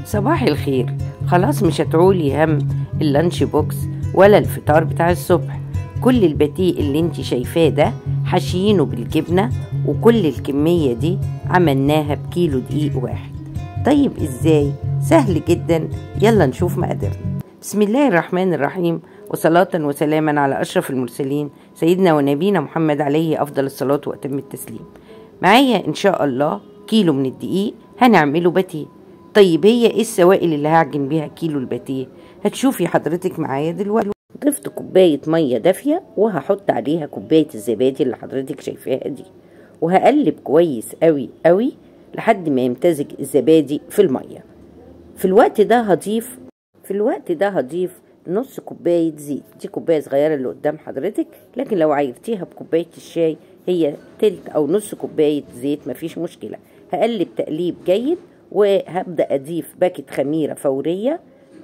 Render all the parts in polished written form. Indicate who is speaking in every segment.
Speaker 1: صباح الخير. خلاص مش هتعولي هم اللانش بوكس ولا الفطار بتاع الصبح. كل الباتيه اللي انت شايفاه ده حشيينه بالجبنة، وكل الكمية دي عملناها بكيلو دقيق واحد. طيب ازاي؟ سهل جدا، يلا نشوف مقاديرنا. بسم الله الرحمن الرحيم، وصلاة وسلاما على أشرف المرسلين سيدنا ونبينا محمد عليه أفضل الصلاة وأتم التسليم. معايا إن شاء الله كيلو من الدقيق هنعمله باتيه. طيب هي ايه السوائل اللي هعجن بيها كيلو الباتيه؟ هتشوفي حضرتك معايا دلوقتي. ضفت كوباية مية دافية وهحط عليها كوباية الزبادي اللي حضرتك شايفاها دي، وهقلب كويس قوي قوي لحد ما يمتزج الزبادي في المية. في الوقت ده هضيف نص كوباية زيت. دي كوباية صغيرة اللي قدام حضرتك، لكن لو عايرتيها بكوباية الشاي هي تلت او نص كوباية زيت، مفيش مشكلة. هقلب تقليب جيد، وهبدأ أضيف باكت خميرة فورية،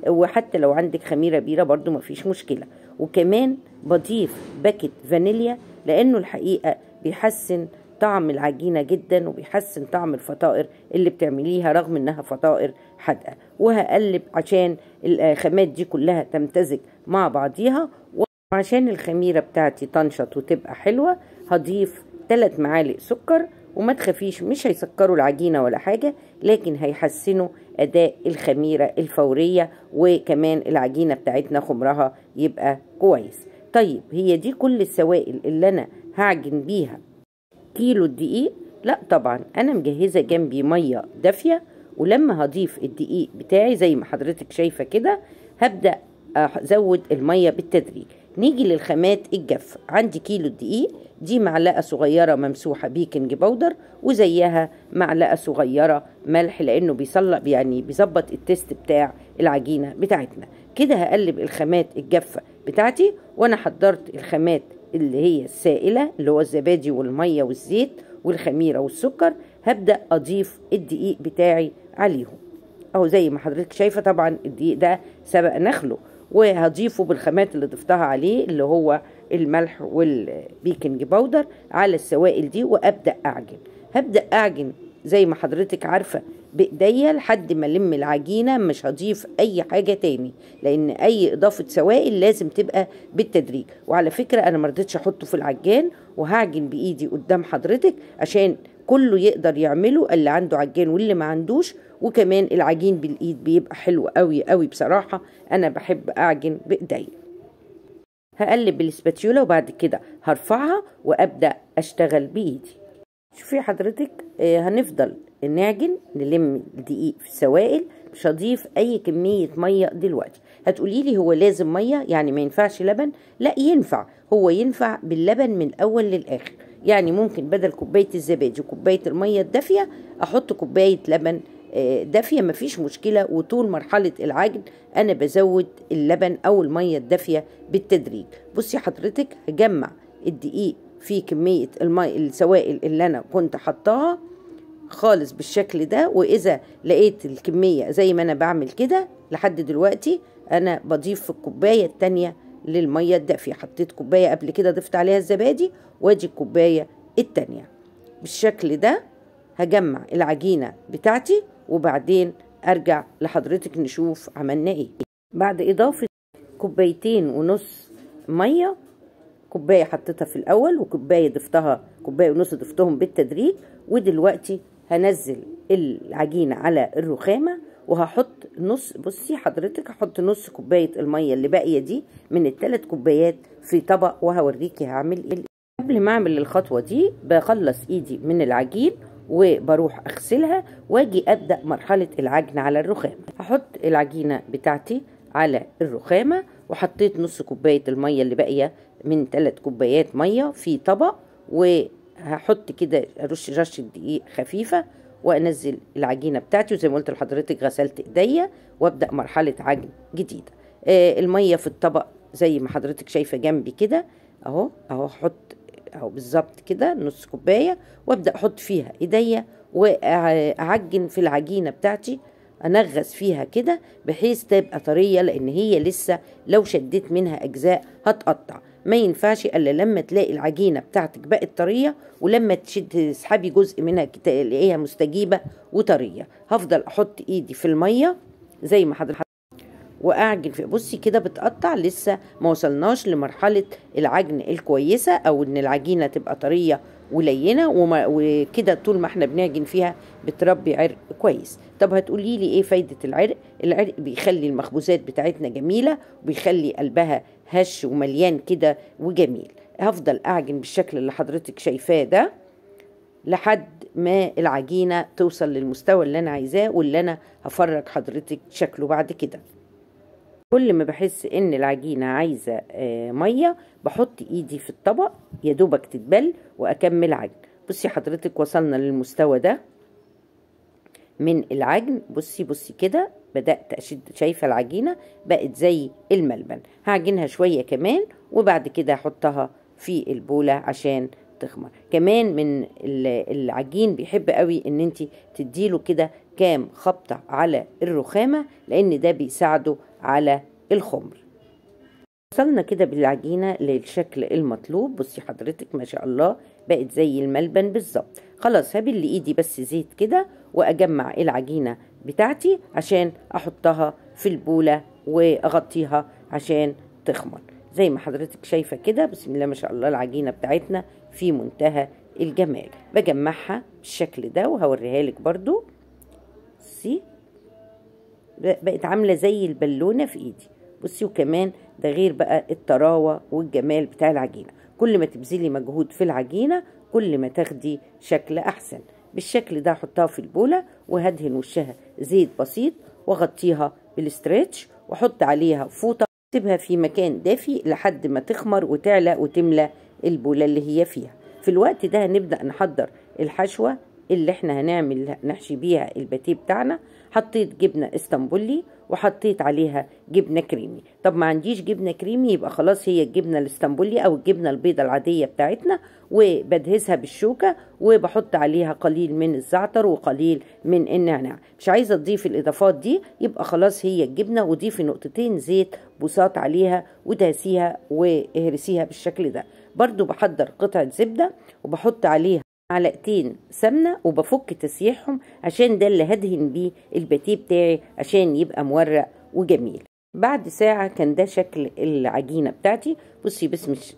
Speaker 1: وحتى لو عندك خميرة بيرة برضو مفيش مشكلة. وكمان بضيف باكت فانيليا، لأنه الحقيقة بيحسن طعم العجينة جدا، وبيحسن طعم الفطائر اللي بتعمليها رغم انها فطائر حادقة. وهقلب عشان الخامات دي كلها تمتزج مع بعضيها، وعشان الخميرة بتاعتي تنشط وتبقى حلوة هضيف 3 معالق سكر. وما تخافيش، مش هيسكروا العجينة ولا حاجة، لكن هيحسنوا أداء الخميرة الفورية، وكمان العجينة بتاعتنا خمرها يبقى كويس. طيب هي دي كل السوائل اللي أنا هعجن بيها كيلو الدقيق؟ لا طبعا، أنا مجهزة جنبي مية دافية، ولما هضيف الدقيق بتاعي زي ما حضرتك شايفة كده هبدأ أزود المية بالتدريج. نيجي للخامات الجافة. عندي كيلو الدقيق، دي معلقة صغيرة ممسوحة بيكنج باودر، وزيها معلقة صغيرة ملح، لأنه بيظبط التست بتاع العجينة بتاعتنا. كده هقلب الخامات الجافة بتاعتي، وأنا حضرت الخامات اللي هي السائلة اللي هو الزبادي والمية والزيت والخميرة والسكر. هبدأ أضيف الدقيق بتاعي عليهم أهو زي ما حضرتك شايفة. طبعا الدقيق ده سبق نخله، وهضيفه بالخامات اللي ضفتها عليه اللي هو الملح والبيكنج باودر على السوائل دي، وابدا هبدا اعجن زي ما حضرتك عارفه بايديا لحد ما الم العجينه. مش هضيف اي حاجه تاني، لان اي اضافه سوائل لازم تبقى بالتدريج. وعلى فكره انا مرضتش احطه في العجان، وهعجن بايدي قدام حضرتك عشان كله يقدر يعمله، اللي عنده عجان واللي ما عندوش. وكمان العجين بالايد بيبقى حلو قوي قوي بصراحة، انا بحب اعجن بايدي. هقلب بالسباتيولا، وبعد كده هرفعها وابدأ اشتغل بايدي. شوفي حضرتك، هنفضل نعجن نلم الدقيق في السوائل. مش هضيف اي كمية مية دلوقتي. هتقوليلي هو لازم مية يعني ما ينفعش لبن؟ لا ينفع، هو ينفع باللبن من الاول للاخر. يعني ممكن بدل كوباية الزبادي وكوباية المية الدافية احط كوباية لبن دافية، مفيش مشكلة. وطول مرحلة العجن أنا بزود اللبن أو المية الدافية بالتدريج. بصي حضرتك، هجمع الدقيق في كمية السوائل اللي أنا كنت حطاها خالص بالشكل ده. وإذا لقيت الكمية زي ما أنا بعمل كده لحد دلوقتي، أنا بضيف في الكوباية التانية للمية الدافية. حطيت كوباية قبل كده ضفت عليها الزبادي، وادي الكوباية التانية بالشكل ده. هجمع العجينة بتاعتي، وبعدين ارجع لحضرتك نشوف عملنا ايه. بعد اضافة 2.5 كوباية مية، كوباية حطيتها في الاول وكوباية ضفتها، 1.5 كوباية ضفتهم بالتدريج. ودلوقتي هنزل العجينة على الرخامة، وهحط بصي حضرتك، هحط نص كوباية المية اللي باقية دي من ال3 كوبايات في طبق، وهوريكي هعمل ايه. قبل ما اعمل الخطوة دي بخلص ايدي من العجين، وبروح اغسلها، واجي ابدا مرحله العجن على الرخامه. هحط العجينه بتاعتي على الرخامه، وحطيت نص كوبايه الميه اللي باقيه من 3 كوبايات ميه في طبق، وهحط كده رشه دقيق خفيفه، وانزل العجينه بتاعتي. وزي ما قلت لحضرتك غسلت ايديا، وابدا مرحله عجن جديده. الميه في الطبق زي ما حضرتك شايفه جنبي كده اهو احط اهو بالظبط كده نص كوبايه، وابدا احط فيها ايديا واعجن في العجينه بتاعتي، انغز فيها كده بحيث تبقى طريه، لان هي لسه لو شديت منها اجزاء هتقطع. ما ينفعش الا لما تلاقي العجينه بتاعتك بقت طريه، ولما تسحبي جزء منها تلاقيها مستجيبه وطريه. هفضل احط ايدي في الميه زي ما حضرتك، واعجن في، بصي كده بتقطع، لسه ما وصلناش لمرحلة العجن الكويسة او ان العجينة تبقى طرية ولينة وكده. طول ما احنا بنعجن فيها بتربي عرق كويس. طب هتقولي لي ايه فايدة العرق؟ العرق بيخلي المخبوزات بتاعتنا جميلة، وبيخلي قلبها هش ومليان كده وجميل. هفضل اعجن بالشكل اللي حضرتك شايفاه ده لحد ما العجينة توصل للمستوى اللي انا عايزاه، واللي انا هفرج حضرتك شكله بعد كده. كل ما بحس ان العجينة عايزة مية بحط ايدي في الطبق يا دوبك تتبل واكمل عجن. بصي حضرتك وصلنا للمستوى ده من العجن. بصي كده بدأت اشد، شايفة العجينة بقت زي الملبن. هعجنها شوية كمان وبعد كده احطها في البولة عشان تخمر. كمان من العجين بيحب قوي ان انت تديله كده كام خبطة على الرخامة، لان ده بيساعده على الخمر. وصلنا كده بالعجينة للشكل المطلوب. بصي حضرتك ما شاء الله بقت زي الملبن بالظبط. خلاص هبل ايدي بس زيت كده واجمع العجينة بتاعتي عشان احطها في البولة واغطيها عشان تخمر. زي ما حضرتك شايفة كده بسم الله ما شاء الله العجينة بتاعتنا في منتهى الجمال. بجمعها بالشكل ده وهوريها لك برضو. بصي بقت عاملة زي البالونة في ايدي. بصي وكمان ده غير بقى الطراوة والجمال بتاع العجينة. كل ما تبذلي مجهود في العجينة كل ما تاخدي شكل احسن. بالشكل ده احطها في البولة وهدهن وشها زيت بسيط واغطيها بالاسترتش واحط عليها فوطة، سيبها في مكان دافي لحد ما تخمر وتعلى وتملى البولة اللي هي فيها. في الوقت ده هنبدأ نحضر الحشوة اللي احنا هنعمل نحشي بيها الباتيه بتاعنا. حطيت جبنة اسطنبولي وحطيت عليها جبنة كريمي. طب ما عنديش جبنة كريمي يبقى خلاص هي الجبنة الاسطنبولي او الجبنة البيضة العادية بتاعتنا، وبدهسها بالشوكة وبحط عليها قليل من الزعتر وقليل من النعناع. مش عايزة تضيف الاضافات دي يبقى خلاص هي الجبنة، وضيفي نقطتين زيت بساط عليها ودهسيها واهرسيها بالشكل ده. برضو بحضر قطعة زبدة وبحط عليها معلقتين سمنة وبفك تسيحهم عشان ده اللي هدهن بيه الباتيه بتاعي عشان يبقى مورق وجميل. بعد ساعة كان ده شكل العجينة بتاعتي. بصي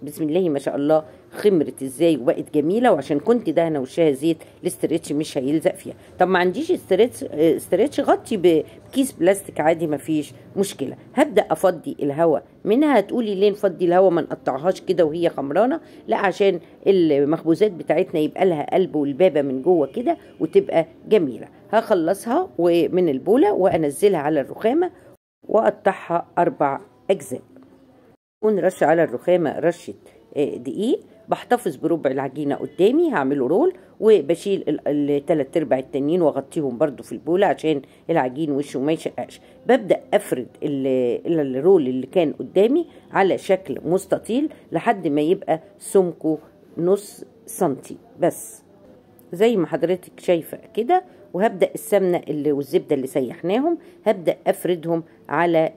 Speaker 1: بسم الله ما شاء الله خمرت ازاي وبقت جميلة. وعشان كنت دهنة وشها زيت الاسترتش مش هيلزق فيها. طب ما عنديش استرتش غطي بكيس بلاستيك عادي مفيش مشكلة. هبدأ افضي الهواء منها. هتقولي ليه نفضي الهواء ما نقطعهاش كده وهي خمرانة؟ لا عشان المخبوزات بتاعتنا يبقى لها قلب والبابة من جوه كده وتبقى جميلة. هخلصها ومن البولة وانزلها على الرخامة واقطعها 4 أجزاء. ونرش على الرخامة رشة دقيق. بحتفظ بربع العجينة قدامي هعمله رول، وبشيل الثلاث ارباع التانيين واغطيهم برضو في البولة عشان العجين وشه ما يشققش. ببدأ افرد الرول اللي كان قدامي على شكل مستطيل لحد ما يبقى سمكه نص سنتي بس زي ما حضرتك شايفة كده. وهبدأ السمنة والزبدة اللي سيحناهم هبدأ افردهم على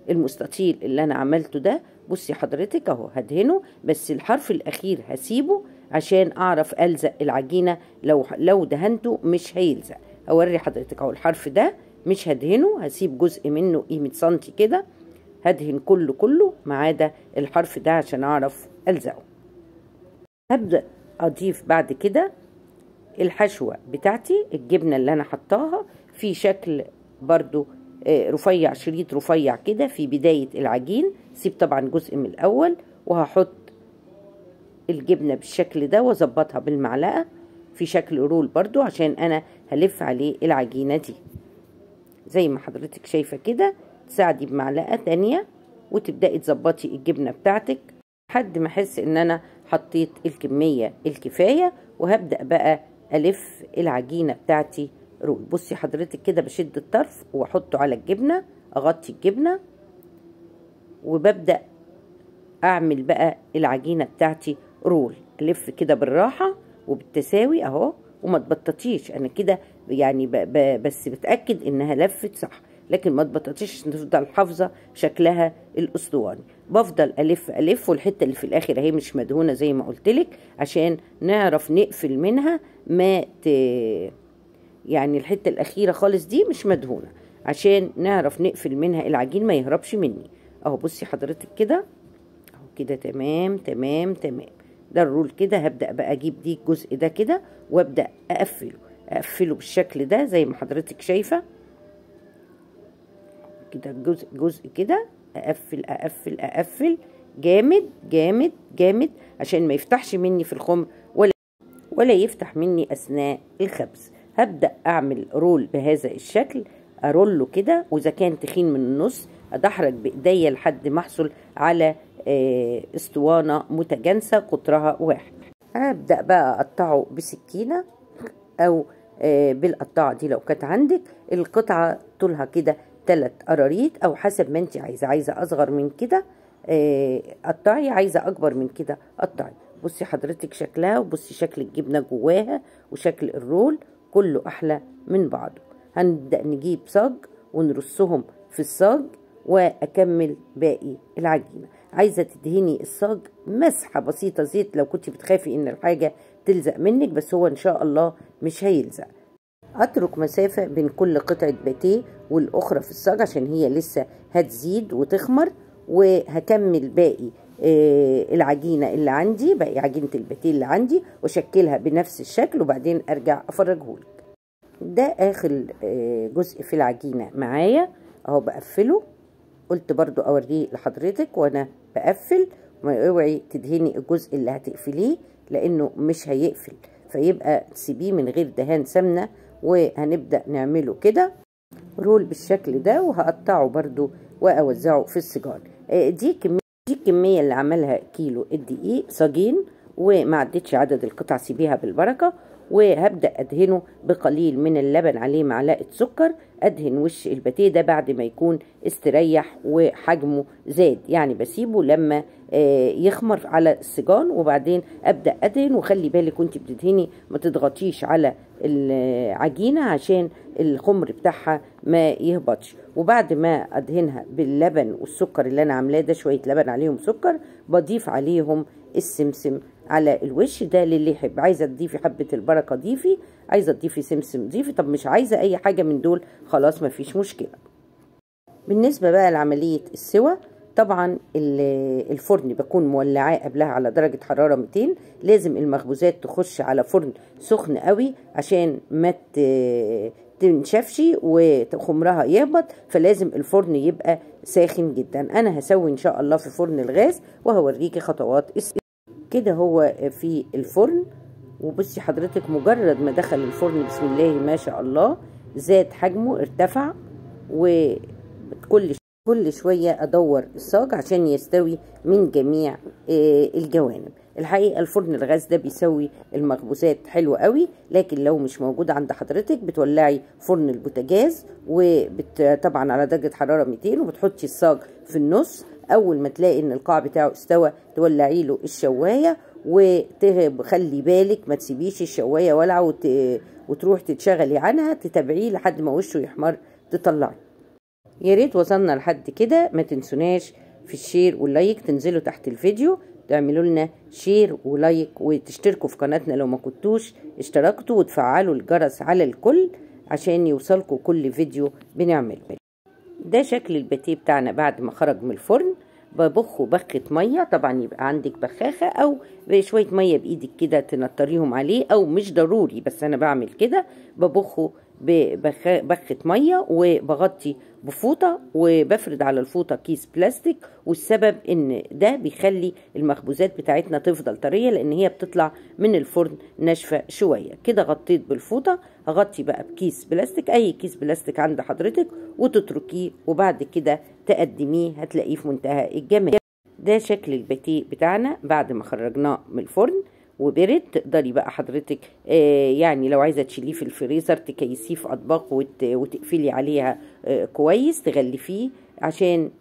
Speaker 1: المستطيل اللي انا عملته ده. بصي حضرتك اهو هدهنه، بس الحرف الاخير هسيبه عشان اعرف الزق العجينة. لو دهنته مش هيلزق. اوري حضرتك اهو الحرف ده مش هدهنه، هسيب جزء منه قيمة سنتي كده. هدهن كله ما عدا الحرف ده عشان اعرف الزقه. هبدأ اضيف بعد كده الحشوة بتاعتي. الجبنة اللي انا حطاها في شكل برضو رفيع، شريط رفيع كده في بداية العجين. سيب طبعا جزء من الاول وهحط الجبنة بالشكل ده واظبطها بالمعلقة في شكل رول برضو عشان انا هلف عليه العجينة دي. زي ما حضرتك شايفة كده تساعدي بمعلقة تانية وتبدأي تظبطي الجبنة بتاعتك لحد ما احس ان انا حطيت الكمية الكفاية. وهبدأ بقى الف العجينة بتاعتي رول. بصي حضرتك كده بشد الطرف واحطه على الجبنة، اغطي الجبنة وببدأ اعمل بقى العجينة بتاعتي رول. الف كده بالراحة وبالتساوي اهو، وما تبططيش. انا كده يعني بس بتأكد انها لفت صح، لكن ما تبططيش تفضل حافظة شكلها الاسطواني. بفضل الف والحتة اللي في الاخر اهي مش مدهونة زي ما قلتلك عشان نعرف نقفل منها. يعني الحتة الاخيرة خالص دي مش مدهونة عشان نعرف نقفل منها العجين ما يهربش مني. اهو بصي حضرتك كده، اهو كده تمام تمام تمام. ده الرول كده. هبدأ بقى اجيب دي الجزء ده كده وابدأ اقفله بالشكل ده زي ما حضرتك شايفة كده، جزء كده، اقفل جامد جامد جامد عشان ما يفتحش مني في الخمر ولا يفتح مني اثناء الخبز. هبدأ اعمل رول بهذا الشكل، ارول له كده، واذا كان تخين من النص ادحرج بايديا لحد ما احصل على اسطوانة متجانسة قطرها 1. هبدأ بقى اقطعه بسكينة او بالقطاعة دي لو كانت عندك. القطعة طولها كده 3 قراريط او حسب ما انت عايزة اصغر من كده قطعي، عايزة اكبر من كده قطعي. بصي حضرتك شكلها، وبصي شكل الجبنة جواها وشكل الرول كله احلى من بعضه. هنبدأ نجيب صاج ونرصهم في الصاج واكمل باقي العجينة. عايزة تدهني الصاج مسحة بسيطة زيت لو كنت بتخافي ان الحاجة تلزق منك، بس هو ان شاء الله مش هيلزق. اترك مسافة بين كل قطعة باتيه والاخرى في الصاج عشان هي لسه هتزيد وتخمر. وهكمل باقي العجينة اللي عندي، باقي عجينة الباتيه اللي عندي، واشكلها بنفس الشكل وبعدين ارجع افرجهولك. ده اخر جزء في العجينة معايا اهو بقفله. قلت برضو اوريه لحضرتك وانا بقفل، ما اوعي تدهني الجزء اللي هتقفليه لانه مش هيقفل، فيبقى تسيبيه من غير دهان سمنة. وهنبدأ نعمله كده رول بالشكل ده، وهقطعه برضو واوزعه في السجار. دي الكمية اللي عملها كيلو الدقيق، صاجين، وما عدتش عدد القطع، سيبيها بالبركة. وهبدأ أدهنه بقليل من اللبن عليه معلقة سكر. أدهن وش الباتيه ده بعد ما يكون استريح وحجمه زاد، يعني بسيبه لما يخمر على السجان وبعدين أبدأ أدهن. وخلي بالك وانت بتدهني ما تضغطيش على العجينة عشان الخمر بتاعها ما يهبطش. وبعد ما أدهنها باللبن والسكر اللي أنا عاملاه ده، شوية لبن عليهم سكر، بضيف عليهم السمسم على الوش ده للي يحب. عايزه تضيفي حبه البركه ضيفي، عايزه تضيفي سمسم ضيفي، طب مش عايزه اي حاجه من دول خلاص مفيش مشكله. بالنسبه بقى لعمليه السوى، طبعا الفرن بكون مولعاه قبلها على درجه حراره 200. لازم المخبوزات تخش على فرن سخن قوي عشان ما تنشفش وخمرها يهبط، فلازم الفرن يبقى ساخن جدا. انا هسوي ان شاء الله في فرن الغاز وهوريكي خطوات كده. هو في الفرن، وبصي حضرتك مجرد ما دخل الفرن بسم الله ما شاء الله زاد حجمه، ارتفع. وكل شوية ادور الصاج عشان يستوي من جميع الجوانب. الحقيقة الفرن الغاز ده بيسوي المخبوزات حلو قوي، لكن لو مش موجود عند حضرتك بتولعي فرن البوتاجاز طبعا على درجة حرارة 200، وبتحطي الصاج في النص. اول ما تلاقي ان القاع بتاعه استوى تولعي له الشوايه، وخلي بالك ما تسيبيش الشوايه ولعه وتروح تتشغلي عنها، تتابعيه لحد ما وشه يحمر تطلعي. يا ريت وصلنا لحد كده. ما تنسوناش في الشير واللايك، تنزلوا تحت الفيديو تعملوا لنا شير ولايك، وتشتركوا في قناتنا لو ما كنتوش اشتركتوا، وتفعلوا الجرس على الكل عشان يوصلكوا كل فيديو بنعمله. ده شكل الباتيه بتاعنا بعد ما خرج من الفرن. ببخه بخة مية، طبعا يبقى عندك بخاخة او بشوية مية بايدك كده تنطريهم عليه، او مش ضروري بس انا بعمل كده، ببخه ببخة مية وبغطي بفوطة وبفرد على الفوطة كيس بلاستيك. والسبب ان ده بيخلي المخبوزات بتاعتنا تفضل طرية، لان هي بتطلع من الفرن ناشفة شوية كده. غطيت بالفوطة، هغطي بقى بكيس بلاستيك، اي كيس بلاستيك عند حضرتك، وتتركيه وبعد كده تقدميه هتلاقيه في منتهى الجمال. ده شكل الباتيه بتاعنا بعد ما خرجناه من الفرن وبرد. تقدري بقى حضرتك يعني لو عايزه تشيليه في الفريزر تكيسيه في اطباق وتقفلي عليها كويس، تغلفيه عشان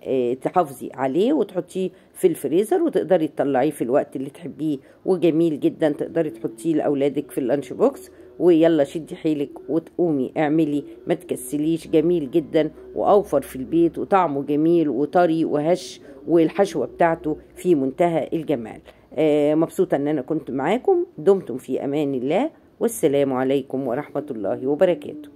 Speaker 1: تحافظي عليه وتحطيه في الفريزر، وتقدري تطلعيه في الوقت اللي تحبيه. وجميل جدا، تقدري تحطيه لاولادك في اللانش بوكس. ويلا شدي حيلك وتقومي اعملي، ما تكسليش. جميل جدا واوفر في البيت، وطعمه جميل وطري وهش، والحشوة بتاعته في منتهى الجمال. مبسوطة ان انا كنت معاكم. دمتم في امان الله، والسلام عليكم ورحمة الله وبركاته.